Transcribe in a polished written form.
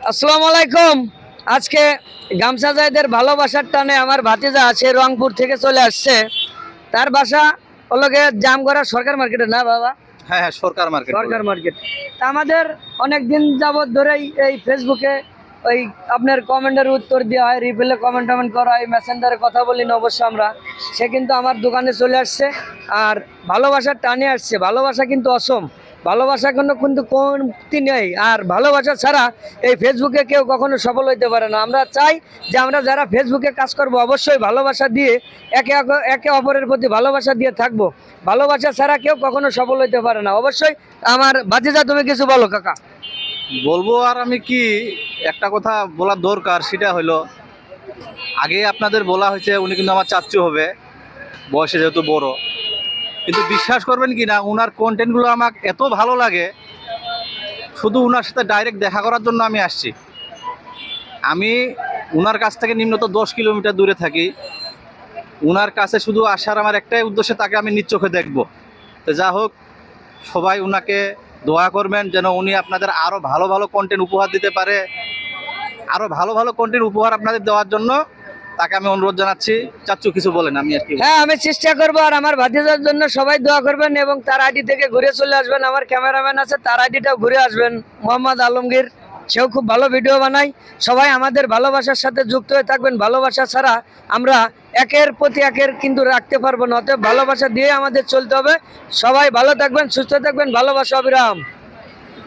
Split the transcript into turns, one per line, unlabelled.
আসসালামু আলাইকুম। আজকে গামছা জায়দের ভালোবাসার টানে আমার ভাতিজা আছে রংপুর থেকে চলে আসছে। তার বাসা হলো গিয়ে জামগড়া সরকার মার্কেটে, না বাবা?
হ্যাঁ হ্যাঁ, সরকার মার্কেট
সরকার
বলে।
মার্কেট। তা আমাদের অনেক দিন যাবত ধরেই এই ফেসবুকে ওই আপনার কমেন্টের উত্তর দেওয়া হয়, রিপ্লে কমেন্ট টমেন্ট করা হয়, মেসেঞ্জারে কথা বলি না অবশ্য আমরা। সে কিন্তু আমার দোকানে চলে আসছে আর ভালোবাসার টানে আসছে। ভালোবাসা কিন্তু অসম, ভালোবাসা কিন্তু কমতি নেই। আর ভালোবাসা ছাড়া এই ফেসবুকে কেউ কখনো সফল হইতে পারে না। আমরা চাই যে আমরা যারা ফেসবুকে কাজ করব অবশ্যই ভালোবাসা দিয়ে একে অপরের প্রতি ভালোবাসা দিয়ে থাকবো। ভালোবাসা ছাড়া কেউ কখনো সফল হইতে পারে না। অবশ্যই আমার ভাতিজা, তুমি কিছু বলো কাকা।
বলবো আর আমি কি, একটা কথা বলার দরকার, সেটা হলো আগে আপনাদের বলা হয়েছে উনি কিন্তু আমার চাচ্চু হবে, বয়সে যেহেতু বড়। কিন্তু বিশ্বাস করবেন কি না, ওনার কন্টেন্টগুলো আমার এত ভালো লাগে, শুধু ওনার সাথে ডাইরেক্ট দেখা করার জন্য আমি আসছি। আমি ওনার কাছ থেকে নিম্নত 10 কিলোমিটার দূরে থাকি। ওনার কাছে শুধু আসার আমার একটাই উদ্দেশ্য, তাকে আমি নিজ চোখে দেখবো। তো যা হোক, সবাই ওনাকে দোয়া করবেন যেন উনি আপনাদের আরও ভালো ভালো কন্টেন্ট উপহার দিতে পারে। আরও ভালো ভালো কন্টেন্ট উপহার আপনাদের দেওয়ার জন্য তাকে আমি অনুরোধ জানাচ্ছি। চাচ্চু কিছু বলেন, আমি আর কি বলবো।
হ্যাঁ, আমি চেষ্টা করবো। আর আমার ভাতিজার জন্য সবাই দোয়া করবেন এবং তার আইডি থেকে ঘুরে চলে আসবেন। আমার ক্যামেরাম্যান আছে, তার আইডিটাও ঘুরে আসবেন, মোহাম্মদ আলমগীর। সেও খুব ভালো ভিডিও বানায়। সবাই আমাদের ভালোবাসার সাথে যুক্ত হয়ে থাকবেন। ভালোবাসা ছাড়া আমরা একের প্রতি একের কিন্তু রাখতে পারবো না। অতএব ভালোবাসা দিয়ে আমাদের চলতে হবে। সবাই ভালো থাকবেন, সুস্থ থাকবেন। ভালোবাসা অবিরাম।